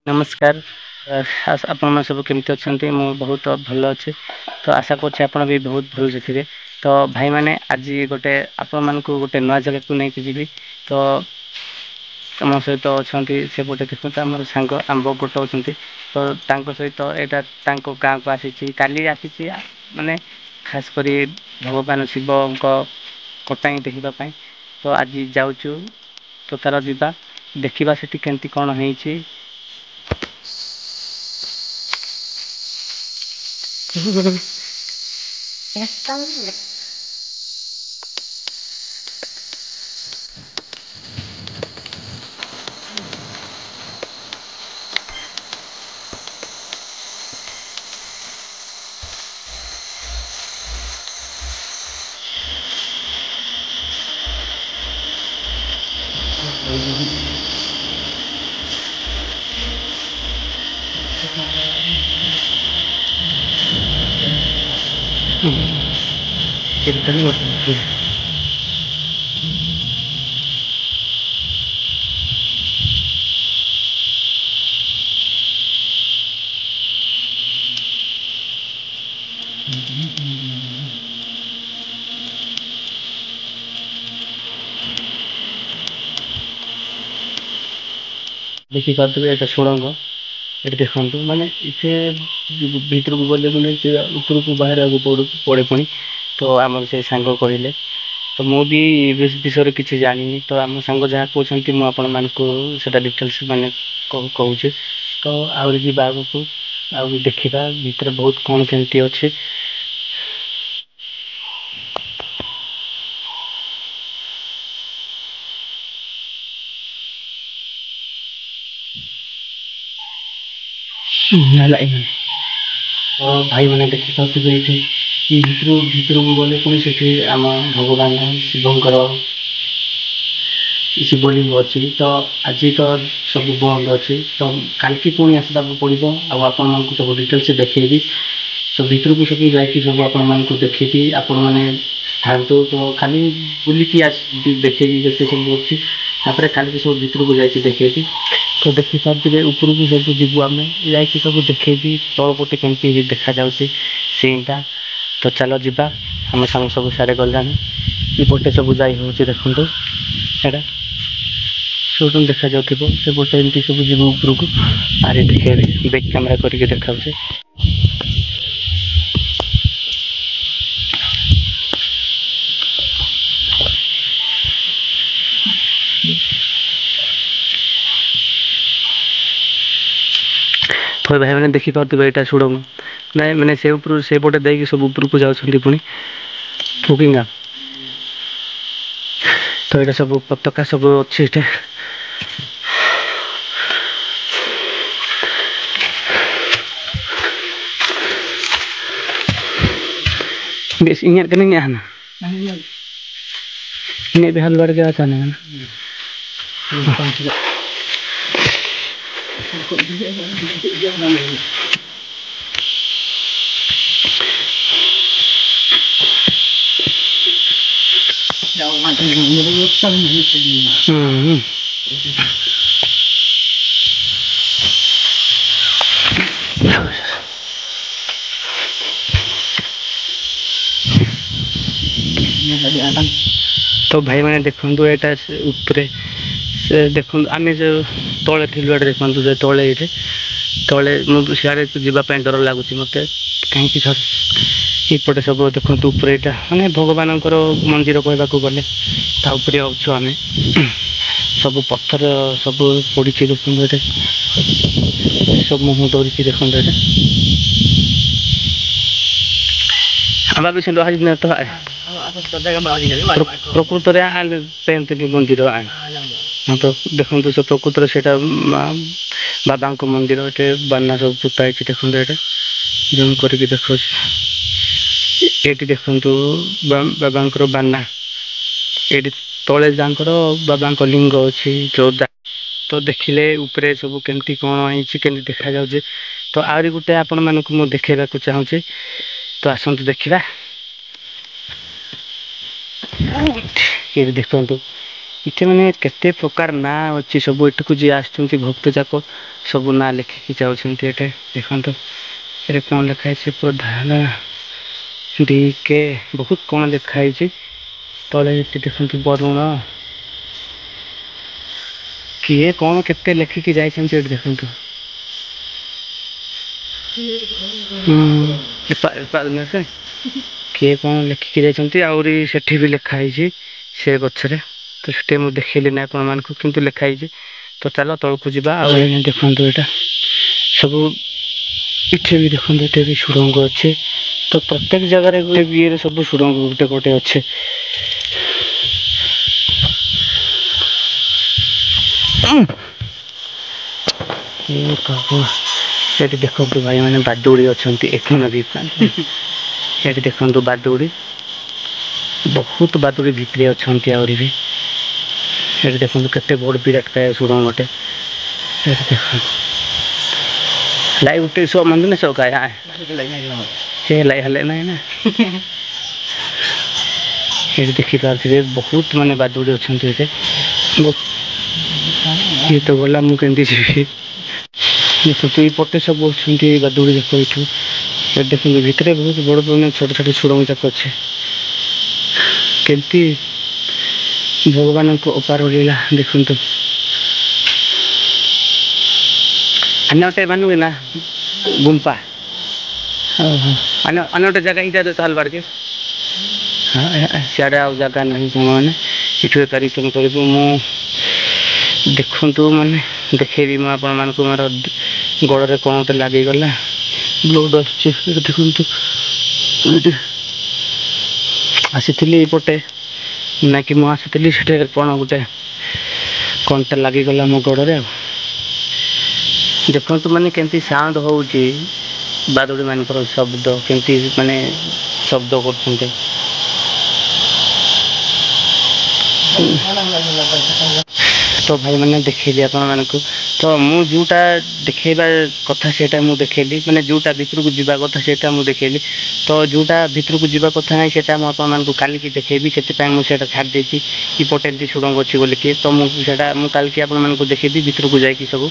नमस्कार। ଆପଣ ସବୁ କେମିତି ଅଛନ୍ତି? ମୁଁ ବହୁତ ଭଲ ଅଛି। ତ ଆଶା କରୁଛି ଆପଣ ବି ବହୁତ ଭଲରେ ଥିବେ। ତ ଭାଇମାନେ ଆଜି ଗୋଟେ ଆପଣମାନଙ୍କୁ ଗୋଟେ ନୂଆ ଜାଗାକୁ ନେଇକି ଯିବି। ତ ଆମ ସହିତ ଅଛନ୍ତି ସେପଟେ ଦେଖନ୍ତୁ ଆମର ସାଙ୍ଗ ଆମ୍ବ ଗୋଟଉଛନ୍ତି। ତ ତାଙ୍କ ସହିତ ଏଇଟା ତାଙ୍କ ଗାଁକୁ ଆସିଛି କାଲି ଆସିଛି ମାନେ ଖାସ୍ କରି ଭଗବାନ ଶିବଙ୍କ କଟାଇଁ ଦେଖିବା ପାଇଁ। ତ ଆଜି ଯାଉଛୁ ତ ତାର ଯିବା ଦେଖିବା ସେଠି କେମିତି କଣ ହେଇଛି। ଦେଖିପାରୁଥିବେ ଏଇଟା ସୁଡ଼ଙ୍ଗ। ଏଠି ଦେଖନ୍ତୁ ମାନେ ସେ ଭିତରକୁ ଗଲେ ମାନେ ସେ ଉପରକୁ ବାହାରିବାକୁ ପଡ଼େ ପୁଣି। ତ ଆମର ସେ ସାଙ୍ଗ କହିଲେ ତ ମୁଁ ବି ବିଷୟରେ କିଛି ଜାଣିନି ତ ଆମ ସାଙ୍ଗ ଯାହା କହୁଛନ୍ତି ମୁଁ ଆପଣମାନଙ୍କୁ ସେଇଟା ଡିଟେଲ୍ସ ମାନେ କହୁଛି। ତ ଆହୁରି ଯିବା ଆଗକୁ ଆଉ ଦେଖିବା ଭିତରେ ବହୁତ କଣ କେମିତି ଅଛି। ତ ଭାଇମାନେ ଦେଖିପାରୁଥିବେ ଏଇଠି ଭିତରକୁ ଗଲେ ପୁଣି ସେଠି ଆମ ଭଗବାନ ଶିବଙ୍କର ଶିବଲିଙ୍ଗ ଅଛି। ତ ଆଜି ତ ସବୁ ବନ୍ଦ ଅଛି ତ କାଲିକି ପୁଣି ଆସିବାକୁ ପଡ଼ିବ ଆଉ ଆପଣମାନଙ୍କୁ ସବୁ ଡିଟେଲ୍ସ ଦେଖେଇବି। ତ ଭିତରକୁ ସବୁ ଯାଇକି ସବୁ ଆପଣ ମାନଙ୍କୁ ଦେଖେଇକି ଆପଣ ମାନେ ଥାଆନ୍ତୁ ତ ଖାଲି ବୁଲିକି ଦେଖେଇକି ଯେତେ ସବୁ ଅଛି। ତାପରେ କାଲିକି ସବୁ ଭିତରକୁ ଯାଇକି ଦେଖେଇବି। ତ ଦେଖିପାରୁଥିବେ ଉପରକୁ ସବୁ ଯିବୁ ଆମେ ଯାଇକି ସବୁ ଦେଖେଇବି ତଳ ପଟେ କେମିତି ଦେଖାଯାଉଛି ସିନ୍ ଟା। ତ ଚାଲ ଯିବା ଆମ ସାଙ୍ଗ ସବୁ ସିଆଡେ ଗଲାଣି ଏପଟେ ସବୁ ଯାଇ ହଉଛି ଦେଖନ୍ତୁ ସେଟା ସବୁ ଦେଖାଯାଉଥିବ ସେପଟେ ଏମିତି ସବୁ ଯିବୁ ଉପରକୁ ଆରେ ଦେଖେଇବି ବେକ୍ କ୍ୟାମେରା କରିକି ଦେଖାଉଛି। ତ ଭାଇମାନେ ଦେଖିପାରୁଥିବେ ଏଇଟା ସୁଡ଼ଙ୍ଗ। ନାଇଁ ମାନେ ସେ ଉପରୁ ସେପଟେ ଦେଇକି ସବୁ ଉପରକୁ ଯାଉଛନ୍ତି ପୁଣି ତ ଏଇଟା ସବୁ ପତାକା ସବୁ ଅଛି ଏଠି। बेस इᱧᱟᱹᱜ ᱠᱟᱹᱱᱟᱹᱧ ᱦᱟᱱᱟ ᱤᱧᱟᱹᱜ ᱵᱤᱦᱟᱨ ᱞᱚᱲ ᱜᱮ ᱟᱪᱟᱱᱟ ତ ଭାଇମାନେ ଦେଖନ୍ତୁ ଏଇଟା ଉପରେ ସେ ଦେଖନ୍ତୁ ଆମେ ଯୋଉ ତଳେ ଥିଲୁ ଏଇଟା ଦେଖନ୍ତୁ ଯେ ତଳେ ଏଇଠି ତଳେ ମୁଁ ସିଆଡ଼େ ଯିବା ପାଇଁ ଡର ଲାଗୁଛି ମୋତେ କାହିଁକି ଏପଟେ ସବୁ ଦେଖନ୍ତୁ ଉପରେ ଏଇଟା ମାନେ ଭଗବାନଙ୍କର ମନ୍ଦିର କହିବାକୁ ଗଲେ ତା ଉପରେ ଅଛୁ ଆମେ ସବୁ ପଥର ସବୁ ପଡିଛି ଦେଖନ୍ତୁ ଏଠି ସବୁ ମୁହଁ ଧରିଛି ଦେଖନ୍ତୁ ଏଇଟା ପ୍ରକୃତରେ ସେମିତି ମନ୍ଦିର ହଁ ତ ଦେଖନ୍ତୁ ସେ ପ୍ରକୃତରେ ସେଇଟା ବାବାଙ୍କ ମନ୍ଦିର ଏଠି ବାନା ସବୁ ପୋତା ହେଇଛି ଦେଖନ୍ତୁ ଏଇଟା ଜୁମ୍ କରିକି ଦେଖଉଛି ଏଇଠି ଦେଖନ୍ତୁ ବାବାଙ୍କର ବାନା ଏଇଠି ତଳେ ଯାଙ୍କର ବାବାଙ୍କ ଲିଙ୍ଗ ଅଛି ଯୋଉଟା ତ ଦେଖିଲେ ଉପରେ ସବୁ କେମିତି କଣ ହେଇଛି କେମିତି ଦେଖାଯାଉଛି ତ ଆହୁରି ଗୋଟେ ଆପଣ ମାନଙ୍କୁ ମୁଁ ଦେଖେଇବାକୁ ଚାହୁଁଛି ତ ଆସନ୍ତୁ ଦେଖିବା ଏଇଠି ଦେଖନ୍ତୁ इतने मैंने केते प्रकार ना अच्छी सब एठू जी आसुँच भक्त जाक सब ना लिखिकी जाऊँच एटे देखो ये कौन लिखाई प्रधान डीके बहुत कौन लिखाई तले देखते बरुण किए कौन केते लिखिकी जाइए देखु किए कौन लिखिकी जाइए आहरी सेठी भी लिखाई से गचरे तो से मुझे देखली ना आपण मानक किंतु लिखाई तो चलो तौक जा देखो यहाँ सब इटे भी देखो ये भी सुरंग अच्छे तो प्रत्येक जगार ये सब सुरंग गोटे गोटे अच्छे ये देखो भाई मैंने बादुड़ी अच्छा एक नदी ये देखो बादुड़ी बहुत बादुड़ी भितरी अच्छा आहरी भी ये देखो केते बड़ विराट काय सुरंग गोटे देखो लाइव उठे सो मन ने सो का ये लाई हले ना ना ये देखी पारे बहुत माने बादुड़ी अच्छा ये तो गला मुझे देखो पटे सब बादुड़ी देखो ये देखो भितर बहुत बड़ बड़ छोट छोट सुरंग जाक अच्छे केमती भगवान को अपार लीला देखु अन्य मानु ना गुंपा अन्य जगह ही जाते ताल बाड़ के हाँ सियाड़े आ जगह नहीं मैंने इठू कार्यक्रम कर देखु माने देखेबी मुझे आपण मानक मोर गोड़े कौन गोटे लगिगला ब्लड देखु आसी पटे ना कि मुझे आसी कौन गोटे कौनटा लगिगला मो गोड़े देखो मैंने केमती साउंड हो बादुड़ी मान शब्द केमती माने शब्द कर तो भाई मैंने देखली आपण मानक तो मु जोटा देखा कथा से मुझे देखली मैंने जोटा भितर को जावा कथा से मुझे देखली तो जोटा भितर को जावा कथा ना से मुझे काली की देखेबी से मुझे छाड़ देती कि पटे सुरंग अच्छी बोलिकी तो मुझे काल की आपको देखेबी भितर को जाकि सब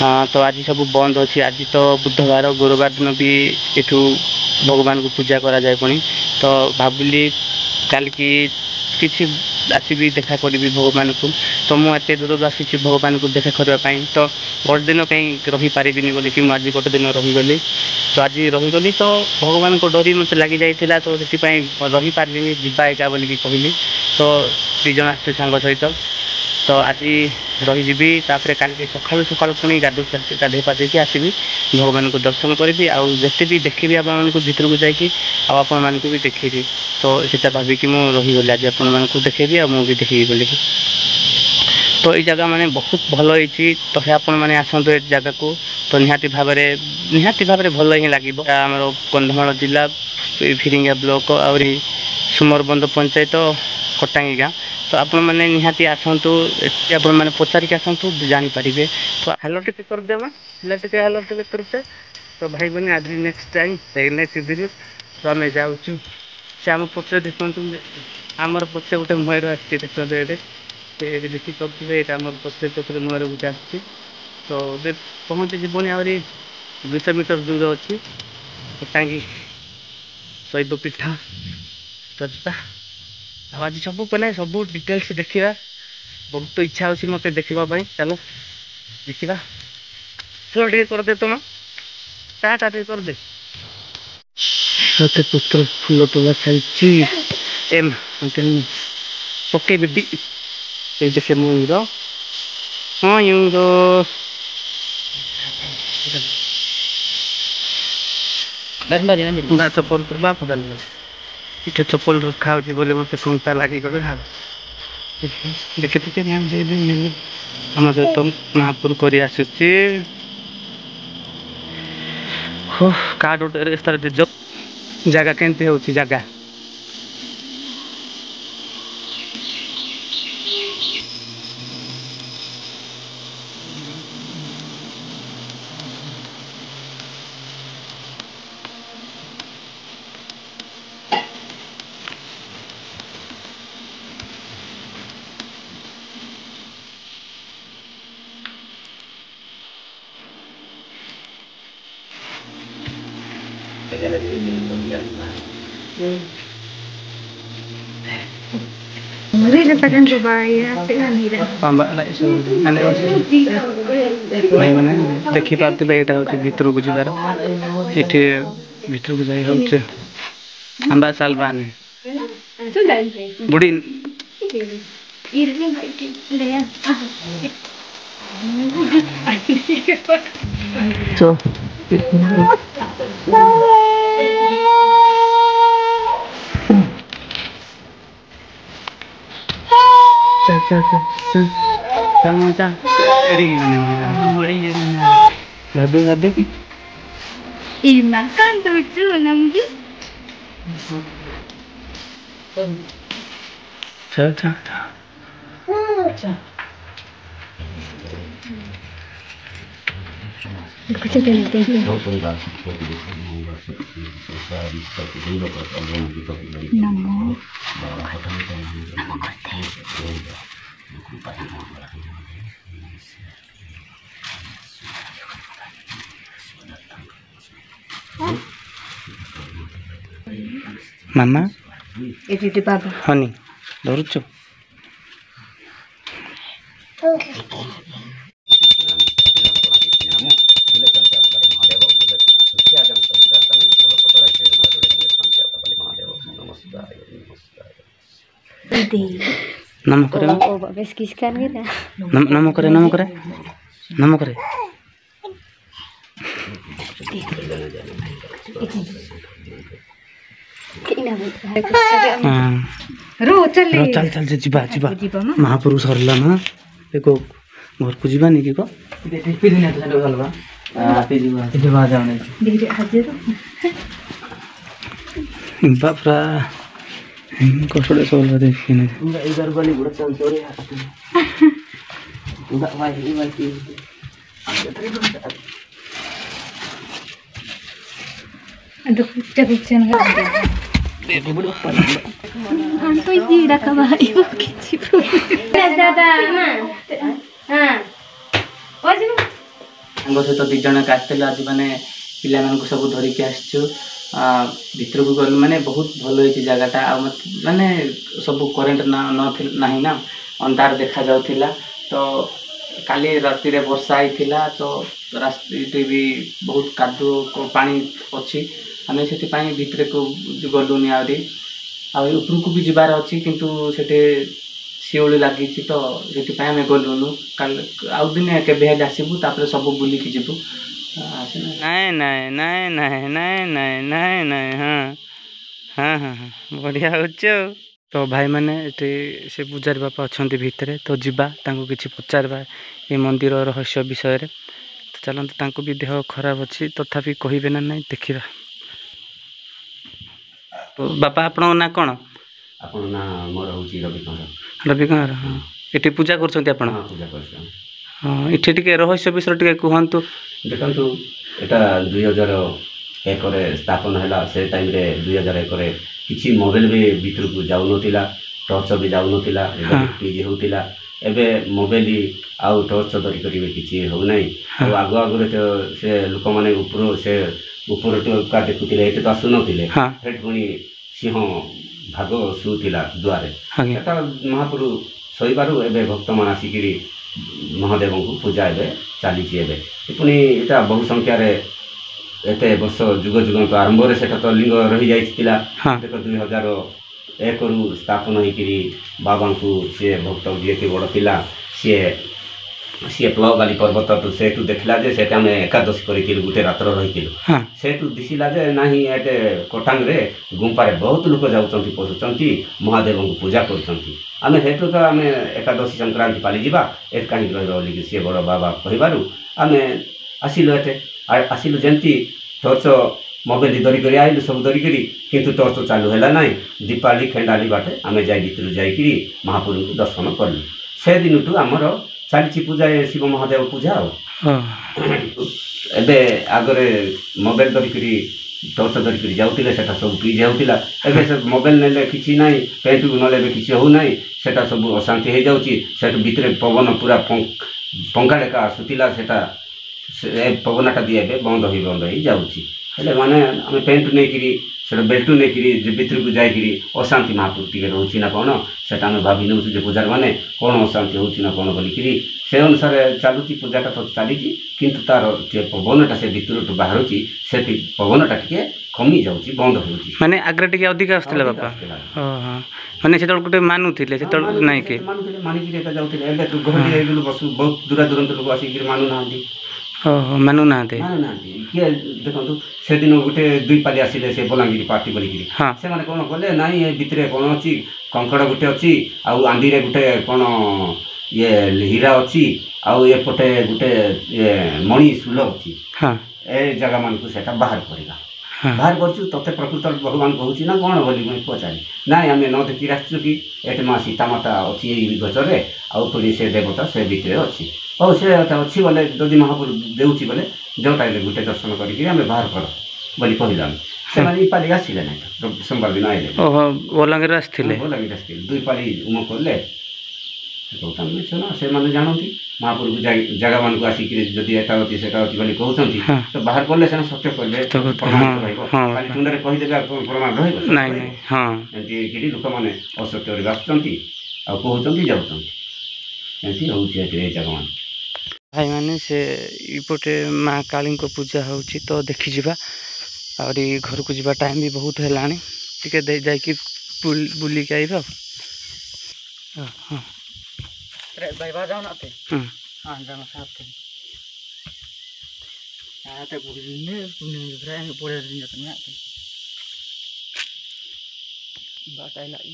हाँ तो आज सब बंद अच्छी आज तो बुधवार गुरुवार दिन भी इठू भगवान को पूजा करा जाए पुणी तो भाविली काल की किसी आसबि देखा करी भगवान को तो मुझे दूर आसी भगवान को देखा करने तो गोटे दिन कहीं रही पारि बोलिकी आज गोटे दिन रहीगली तो आज रहीगली तो भगवान को डरी मत लगी जाइए तो से रही पारे जीवा एका बोलिकी कहली तो दिज आस सांग सहित तो आज रहीजी तापर कल सका सका पुणी गाधे पाधे आसबि भगवान को दर्शन करी आते भी देखी आप भर को जाकि आपण भी देखी तो सीटा भाविकी मुझे रहीगली आज आपको देखेबी आ मुझे देखी बोलिकी तो ये जगह माने बहुत भल होती तो आपण मैंने आसतु ए जगह को तो निहाती भाव भल ही लगे आम कंधमाल जिला फिरिंगा ब्लॉक आहरी सुमरबंद पंचायत कटांगी गाँ तो आपण मैंने निहाती आसतु आपण मैंने पचारिक आसतु जानीपारे तो हेलो टे करदेमा हेलो टे करते तो भाई बहनी आज नेक्स्ट टाइम नेक्स्ट दिन तो आम जाऊँ से आम पक्ष देखु आमर पक्ष गोटे मयूर आसती देखते ये देखी करेंगे ये आम पक्ष मयूर गोटे आस तो पहुँची जीवन आहरी 200 मीटर दूर अच्छी टांगी शैव पीठ चर्चा आज सब कहना सब डिटेल्स देखा बहुत इच्छा अच्छी मत देखापी चलो देखा चलो टे करदे तुम टाटा टे करदे सत्य पुत्र फूल तोला चलती एम पके बेबी ये देखे मयूर मयूर चप्पल बाप इटे चप्पल रखा हो बोले मत चिंता लगी देखते आम सहित महापुर कर आसुची कार्ड गोटे जगह केमती हो जगह भाई मैंने देखी पार्थिबे एटा होची भितर को जिबार एठी भितर को जाई होचे अंबा सालबान बुढ़ी तो चल Gabi. Makan tuh namanya. Chao. Mama? Itu di baba. Honey, dorucu. Nama kore? Oh, beskiskan kita. Nama kore. चल जीवा महापुरु सरला ना एको घर को जीवा नहीं को बापरा कसोड़े सोल देखिने इधर वाली बुढ़ा चल चोरे उड़ा भाई Aduh, cek-cekan Anto ini udah kabayo kecil. Dada, ma. आंग सहित दी जन आसते आज मैंने पिला सब धरिकी आसचु भितर को गल माने बहुत भल होती जगटा माने सब करेन्ट ना ना अंधार देखा जाउथिला तो काली राति रे वर्षा आईथिला तो रास्ते भी बहुत कादुओ पानी अच्छी आम से भितर को गलुनि आउरी को भी जीवार अच्छी किंतु सेठे शिओली लगी तो से आम गलुनु आउ दिन के आसबू तापर सब बुलिकी जीवु हाँ बढ़िया हो तो भाई मैंने से पूजारी बापा अच्छा भितर तो जीवा किसी पचारवा ये मंदिर रहस्य विषय रे तो चलते भी देह खराब अच्छी तथापि कहे ना ना देखा तो बापा आपण ना कौन रवि कुमार हाँ ये पूजा कर हाँ ये टे रहस्य विषय टे कहतु देखु यहाँ 2001 स्थापन है से टाइम रे 2001 किसी मोबाइल भी भीतर को जाऊन टर्च भी जाऊन पीजी होता एबे मोबाइल आउ टर्च धरिक किसी होना तो आग आगे तो से लोक मैंने से ऊपर टा देखुले ये तो आसुन पुणी सिंह भाग शुला दुआरे महापुरु शोबारू एवं भक्त मान आसिक महादेव को पूजा एवं चली पुणी यहाँ बहु संख्यार एत वर्ष जुग जुगंत आरंभ से तो लिंग रही जाइला देख 2001 रु स्थापन होकर बाबा को सी भक्त जी के बड़ पिला सी प्लगाली पर्वत तो से देखला जे आम एकादशी कर गोटे रात्र रही से दिशला जे ना एटे कटांग रे गुंपारे बहुत लोक जाऊँ पशुंट महादेव को पूजा करें हेतु तो आम एकादशी संक्रांति पाली जा कहीं रही सी बड़ बाबा कहू आम आसिलु एटे आसिलु जमती टर्च मोबाइल धरिक आइलु सब धरिक किंतु टर्च चालू है ना दीपावली खेंडाली बाटे आम जा भर जाकि महापुरु को दर्शन कलु से दिन टू आमर चली पूजा शिव महादेव पूजा एबे आगरे मोबाइल धरिक टर्च धरिक जाऊे से सब पी जाऊला एबे से मोबाइल नेले किसी ना पेंट को नले किसी होना से सब अशांति हो जाऊँगी भितर पवन पूरा पंखा लेखा आसूला से पवनटा भी बंद हो जाऊँगी ହେଲେ ମାନେ ଆମେ ପେଣ୍ଟ ନେଇକିରି ସେଟା ବେଲ୍ଟୁ ନେଇକିରି ଯେ ଭିତରକୁ ଯାଇକିରି ଅଶାନ୍ତି ମହାପୁର ଟିକେ ରହୁଛି ନା କ'ଣ ସେଟା ଆମେ ଭାବି ନେଉଛୁ ଯେ ପୂଜାର ମାନେ କ'ଣ ଅଶାନ୍ତି ହେଉଛି ନା କ'ଣ ବୋଲିକିରି ସେ ଅନୁସାରେ ଚାଲୁଛି ପୂଜାଟା ତ ଚାଲିଛି କିନ୍ତୁ ତାର ଯେ ପବନଟା ସେ ଭିତରଠୁ ବାହାରୁଛି ସେ ପବନଟା ଟିକେ କମି ଯାଉଛି ବନ୍ଦ ହେଉଛି ମାନେ ଆଗରେ ଟିକେ ଅଧିକା ଆସୁଥିଲା ବାପା ଓହୋ ମାନେ ସେତେବେଳେ ଗୋଟେ ମାନୁଥିଲେ ସେତେବେଳେ ନାଇଁ କି ମାନୁଥିଲେ ମାନିକିରି ଏକା ଯାଉଥିଲେ ଏବେ ତ ଗହଳି ହେଇଗଲୁ ବସୁ ବହୁତ ଦୂର ଦୂରାନ୍ତ ଲୋକ ଆସିକିରି ମାନୁନାହାନ୍ତି ଓହୋ ମାନୁନାହାନ୍ତି କିଏ ଦେଖନ୍ତୁ ସେଦିନ ଗୋଟେ 2 ପାଲି ଆସିଲେ ସେ ବଲାଙ୍ଗୀର ପାର୍ଟି ବୋଲିକିରି ହଁ ସେମାନେ କ'ଣ କଲେ ନାଇଁ ଏ ଭିତରେ କ'ଣ ଅଛି କଙ୍କଡ଼ ଗୋଟେ ଅଛି ଆଉ ଆନ୍ଦିରେ ଗୋଟେ କ'ଣ ଇଏ ହୀରା ଅଛି ଆଉ ଏପଟେ ଗୋଟେ ଇଏ ମଣି ସୁଲ ଅଛି ହଁ ଏ ଜାଗାମାନଙ୍କୁ ସେଟା ବାହାର କରିବା ବାହାର କରୁଛୁ ତତେ ପ୍ରକୃତ ଭଗବାନ କହୁଛି ନା କ'ଣ ବୋଲି ମୁଇଁ ପଚାରି ନାଇଁ ଆମେ ନ ଦେଖିକି ଆସିଛୁ କି ଏଠି ମା ସୀତାମାତା ଅଛି ଏଇ ଗଛରେ ଆଉ ପୁଣି ସେ ଦେବତା ସେ ଭିତରେ ଅଛି ହଉ ସେ ଅଛି ବୋଲେ ଯଦି ମହାପୁରୁ ଦେଉଛି ବୋଲେ ଯେଉଁଟାଇଲେ ଗୋଟେ ଦର୍ଶନ କରିକି ଆମେ ବାହାର କର ବୋଲି କହିଲା ସେମାନେ ଏଇ ପାଲି ଆସିଲେ ନାହିଁ ସୋମବାର ଦିନ ଆଇଲେ ଓହୋ ବଲାଙ୍ଗୀର ଆସିଥିଲେ ବଲାଙ୍ଗୀର ଆସିଥିଲେ 2 ପାଲି ଉମ କଲେ କଥା ମିଛ ନା ସେମାନେ ଜାଣନ୍ତି ମହାପୁରୁକୁ ଜାଗାମାନଙ୍କୁ ଆସିକିରି ଯଦି ଏଟା ଅଛି ସେଟା ଅଛି ବୋଲି କହୁଛନ୍ତି ତ ବାହାର କଲେ ସେମାନେ ସତ୍ୟ କହିଲେ ପ୍ରମାଣିତ ରହିବ ଖାଲି ଚୁଣ୍ଡରେ କହିଦେବେ ଆଉ ପ୍ରମାଣ ରହିବ ନାଇଁ ନାଇଁ ହଁ ଏମିତି ହେଇକିରି ଲୋକମାନେ ଅସତ୍ୟରେ ଆସୁଛନ୍ତି ଆଉ କହୁଛନ୍ତି ଯାଉଛନ୍ତି ଏମିତି ହେଉଛି ଏଠି ଏଇ ଜାଗାମାନେ ଭାଇମାନେ ସେ ଏପଟେ ମା କାଳୀଙ୍କ ପୂଜା ହେଉଛି ତ ଦେଖିଯିବା ଆହୁରି ଘରକୁ ଯିବା ଟାଇମ୍ ବି ବହୁତ ହେଲାଣି ଟିକେ ଯାଇକି ବୁଲିକି ଆଇବା ହଁ भाई बाहर जाओ ना आते हाँ जाना साथ थे आते पूरे दिन में पूरे दिन जाते हैं आते बात आई लाई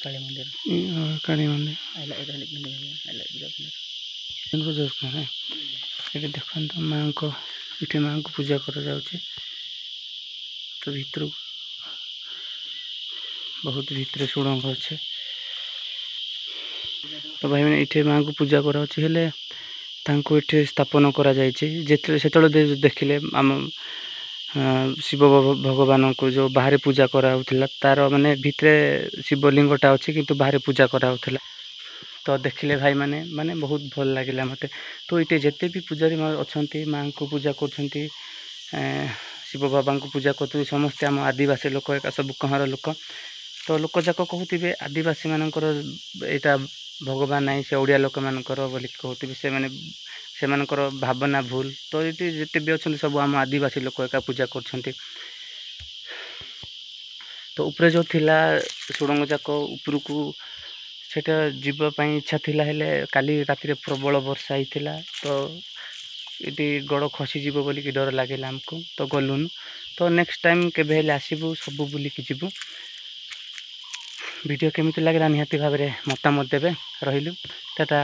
काली मंदिर आई लाई मंदिर आई लाई मंदिर ये देखो माँ को ये माँ को पूजा कर जाऊँचे तो भीतर बहुत भीतर सुड़ंग अच्छे तो भाई मैंने ये माँ को पूजा कराऊँचे हेले ये स्थापन करा से देखिले आम शिव भगवान को जो बाहर पूजा कराऊला तार माने भितरे शिवलिंगटा अच्छी किंतु बाहर पूजा कराऊला तो देखिले भाई माने माने बहुत भल लगे मत तो ये जिते भी पूजारी अच्छा माँ को पूजा कर शिव बाबा को पूजा कर समस्ते आम आदिवासी लोक एक सब कहर लोक तो लोक जाक कहते आदिवासी मानकर यहाँ भगवान नाई से ओडिया लोक मानकर बोली कहते से माने से भावना भूल तो ये जिते भी अच्छा सब आम आदिवासी लोक एका पूजा कर तो ऊपर जो थिला सुड़ंग जाक ऊपर को सेटा जीवाई इच्छा थिला हेले काली राति प्रबल वर्षा होता तो ये गोड़ खसीज बोल कि डर लगे आमको तो गलुन तो नेक्स्ट टाइम केबे आसबू सब बुलिकी जीवु वीडियो केमिति लगे निहाती भाव में मतामत देवे रही टाटा।